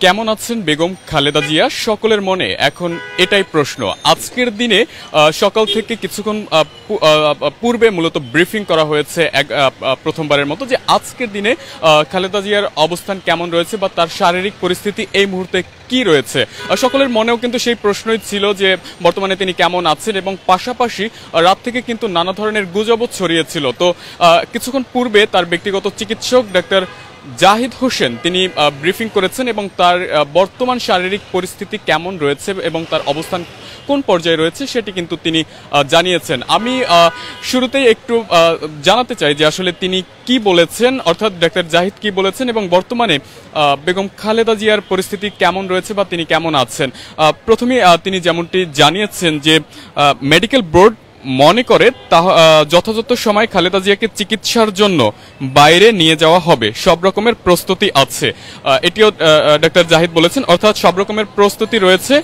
কেমন আছেন বেগম খালেদা জিয়া? সকলের মনে এখন এটাই প্রশ্ন। আজকের দিনে সকাল থেকে কিছুক্ষণ পূর্বে মূলত ব্রিফিং করা হয়েছে প্রথমবারের মতো যে আজকের দিনে খালেদা জিয়ার অবস্থান কেমন রয়েছে বা তার শারীরিক পরিস্থিতি এই মুহূর্তে কি রয়েছে। সকলের মনেও কিন্তু সেই প্রশ্নই ছিল যে বর্তমানে তিনি কেমন আছেন, এবং পাশাপাশি রাত থেকে কিন্তু নানা ধরনের গুজবও ছড়িয়েছিল। তো কিছুক্ষণ পূর্বে তার ব্যক্তিগত চিকিৎসক ডাক্তার জাহিদ হোসেন তিনি ব্রিফিং করেছেন এবং তার বর্তমান শারীরিক পরিস্থিতি কেমন রয়েছে এবং তার অবস্থান কোন পর্যায়ে রয়েছে সেটি কিন্তু তিনি জানিয়েছেন। আমি শুরুতেই একটু জানাতে চাই যে আসলে তিনি কি বলেছেন, অর্থাৎ ডাক্তার জাহিদ কি বলেছেন এবং বর্তমানে বেগম খালেদা জিয়ার পরিস্থিতি কেমন রয়েছে বা তিনি কেমন আছেন। প্রথমে তিনি যেমনটি জানিয়েছেন যে মেডিকেল বোর্ড মনে করে যথাযথ সময় খালেদা জিয়াকে চিকিৎসার জন্য বাইরে নিয়ে যাওয়া হবে, সব রকমের প্রস্তুতি আছে, এটিও ডাক্তার জাহিদ বলেছেন। অর্থাৎ সব রকমের প্রস্তুতি রয়েছে,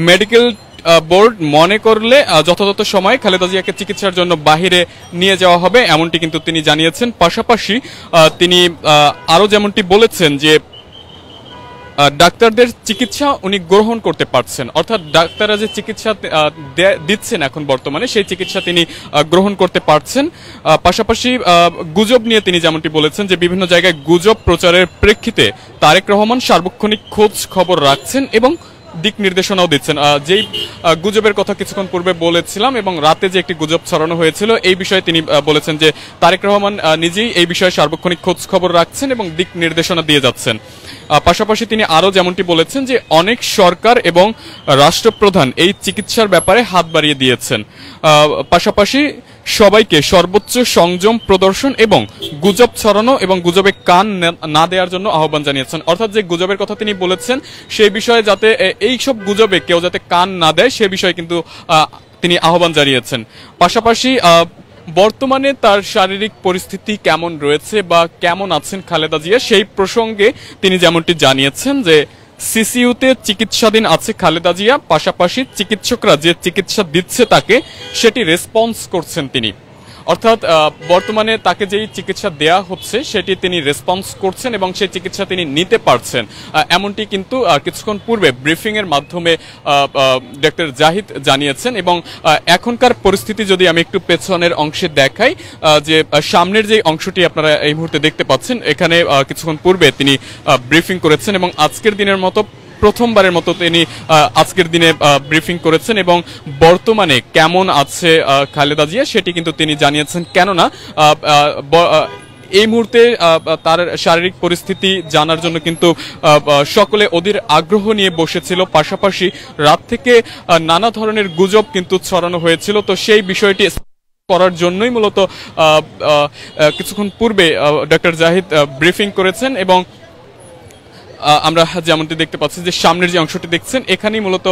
মেডিকেল বোর্ড মনে করলে যথাযথ সময় খালেদা জিয়াকে চিকিৎসার জন্য বাহিরে নিয়ে যাওয়া হবে, এমনটি কিন্তু তিনি জানিয়েছেন। পাশাপাশি তিনি আরও যেমনটি বলেছেন যে ডাক্তারদের চিকিৎসা উনি গ্রহণ করতে পারছেন, অর্থাৎ ডাক্তাররা যে চিকিৎসা দিচ্ছেন এখন বর্তমানে সেই চিকিৎসা তিনি গ্রহণ করতে পারছেন। পাশাপাশি গুজব নিয়ে তিনি যেমনটি বলেছেন যে বিভিন্ন জায়গায় গুজব প্রচারের প্রেক্ষিতে তারেক রহমান সার্বক্ষণিক খোঁজ খবর রাখছেন এবং দিক নির্দেশনাও দিচ্ছেন। যেই গুজবের কথা কিছুক্ষণ পূর্বে বলেছিলাম এবং রাতে যে একটি গুজব ছড়ানো হয়েছিল এই বিষয়ে তিনি বলেছেন যে তারেক রহমান নিজেই এই বিষয়ে সার্বক্ষণিক খোঁজ খবর রাখছেন এবং দিক নির্দেশনা দিয়ে যাচ্ছেন। পাশাপাশি তিনি আরও যেমনটি বলেছেন যে অনেক সরকার এবং রাষ্ট্রপ্রধান এই চিকিৎসার ব্যাপারে হাত বাড়িয়ে দিয়েছেন। পাশাপাশি সবাইকে সর্বোচ্চ সংযম প্রদর্শন এবং গুজব ছড়ানো এবং গুজবে কান না দেওয়ার জন্য আহ্বান জানিয়েছেন। অর্থাৎ যে গুজবের কথা তিনি বলেছেন সেই বিষয়ে যাতে এই সব গুজবে কেউ যাতে কান না দেয় সে বিষয়ে কিন্তু তিনি আহ্বান জানিয়েছেন। পাশাপাশি বর্তমানে তার শারীরিক পরিস্থিতি কেমন রয়েছে বা কেমন আছেন খালেদা জিয়া সেই প্রসঙ্গে তিনি যেমনটি জানিয়েছেন যে সিসিইউতে চিকিৎসাধীন আছে খালেদা জিয়া, পাশাপাশি চিকিৎসকরা যে চিকিৎসা দিচ্ছে তাকে সেটি রেসপন্স করছেন তিনি, অর্থাৎ বর্তমানে তাকে যেই চিকিৎসা দেয়া হচ্ছে সেটি তিনি রেসপন্স করছেন এবং সেই চিকিৎসা তিনি নিতে পারছেন, এমনটি কিন্তু কিছুক্ষণ পূর্বে ব্রিফিং এর মাধ্যমে ডাক্তার জাহিদ জানিয়েছেন। এবং এখনকার পরিস্থিতি যদি আমি একটু পেছনের অংশে দেখাই, যে সামনের যে অংশটি আপনারা এই মুহূর্তে দেখতে পাচ্ছেন এখানে কিছুক্ষণ পূর্বে তিনি ব্রিফিং করেছেন এবং আজকের দিনের মতো প্রথমবারের মতো তিনি আজকের দিনে ব্রিফিং করেছেন এবং বর্তমানে কেমন আছে খালেদা জিয়া সেটি কিন্তু তিনি জানিয়েছেন। কেননা এই মুহূর্তে তার শারীরিক পরিস্থিতি জানার জন্য কিন্তু সকলে অধীর আগ্রহ নিয়ে বসেছিল, পাশাপাশি রাত থেকে নানা ধরনের গুজব কিন্তু ছড়ানো হয়েছিল। তো সেই বিষয়টি করার জন্যই মূলত কিছুক্ষণ পূর্বে ডক্টর জাহিদ ব্রিফিং করেছেন এবং আমরা যেমনটি দেখতে পাচ্ছি যে সামনের যে অংশটি দেখছেন এখানেই মূলত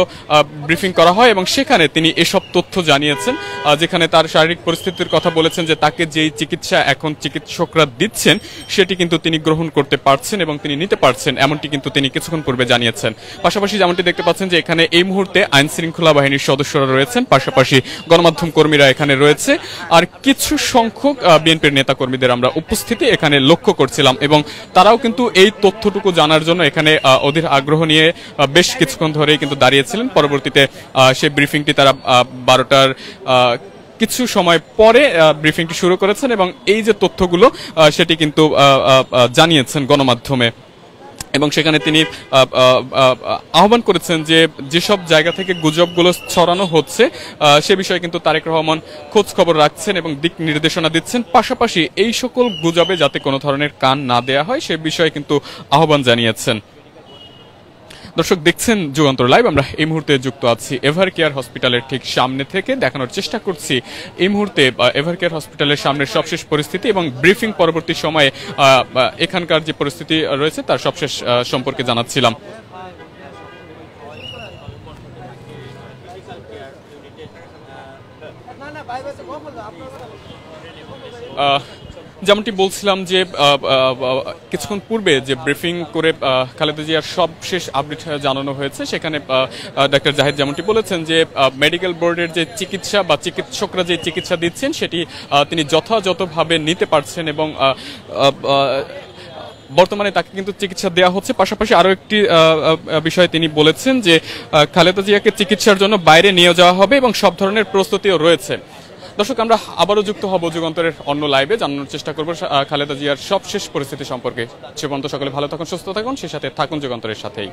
ব্রিফিং করা হয় এবং সেখানে তিনি এসব তথ্য জানিয়েছেন, যেখানে তার শারীরিক পরিস্থিতির কথা বলেছেন যে তাকে যেই চিকিৎসা এখন চিকিৎসকরা দিচ্ছেন সেটি কিন্তু তিনি গ্রহণ করতে পারছেন এবং তিনি নিতে পারছেন, এমনটি কিন্তু তিনি কিছুক্ষণ পূর্বে জানিয়েছেন। পাশাপাশি যেমনটি দেখতে পাচ্ছেন যে এখানে এই মুহূর্তে আইন শৃঙ্খলা বাহিনীর সদস্যরা রয়েছেন, পাশাপাশি গণমাধ্যম কর্মীরা এখানে রয়েছে, আর কিছু সংখ্যক বিএনপির নেতা কর্মীদের আমরা উপস্থিতি এখানে লক্ষ্য করছিলাম এবং তারাও কিন্তু এই তথ্যটুকু জানার জন্য এখানে অধীর আগ্রহ নিয়ে বেশ কিছুক্ষণ ধরেই কিন্তু দাঁড়িয়েছিলেন। পরবর্তীতে সেই ব্রিফিংটি তারা 12টার কিছু সময় পরে ব্রিফিংটি শুরু করেছেন এবং এই যে তথ্যগুলো সেটি কিন্তু জানিয়েছেন গণমাধ্যমে এবং সেখানে তিনি আহ্বান করেছেন যে যেসব জায়গা থেকে গুজবগুলো ছড়ানো হচ্ছে সে বিষয়ে কিন্তু তারেক রহমান খোঁজ খবর রাখছেন এবং দিক নির্দেশনা দিচ্ছেন, পাশাপাশি এই সকল গুজবে যাতে কোনো ধরনের কান না দেয়া হয় সে বিষয়ে কিন্তু আহ্বান জানিয়েছেন। দর্শক দেখছেন যুগান্তর লাইভ, আমরা এই মুহূর্তে যুক্ত আছি এভার কেয়ার হসপিটালের ঠিক সামনে থেকে দেখানোর চেষ্টা করছি এই মুহূর্তে এভার কেয়ার হসপিটালের সামনের সবশেষ পরিস্থিতি এবং ব্রিফিং পরবর্তী সময়ে এখানকার যে পরিস্থিতি রয়েছে তার সবশেষ সম্পর্কে জানাচ্ছিলাম। যেমনটি বলছিলাম যে কিছুক্ষণ পূর্বে যে ব্রিফিং করে খালেদা জিয়ার সবশেষ আপডেট জানানো হয়েছে, সেখানে ডাক্তার জাহিদ যেমনটি বলেছেন যে মেডিকেল বোর্ডের যে চিকিৎসা বা চিকিৎসকরা যে চিকিৎসা দিচ্ছেন সেটি তিনি যথাযথভাবে নিতে পারছেন এবং বর্তমানে তাকে কিন্তু চিকিৎসা দেওয়া হচ্ছে। পাশাপাশি আরো একটি বিষয় তিনি বলেছেন যে খালেদা জিয়াকে চিকিৎসার জন্য বাইরে নিয়ে যাওয়া হবে এবং সব ধরনের প্রস্তুতিও রয়েছে। দর্শক, আমরা আবারও যুক্ত হব যুগান্তরের অন্য লাইভে, জানানোর চেষ্টা করব খালেদা জিয়ার সবশেষ পরিস্থিতি সম্পর্কে। সে পর্যন্ত সকলে ভালো থাকুন, সুস্থ থাকুন, সে সাথে থাকুন যুগান্তরের সাথেই।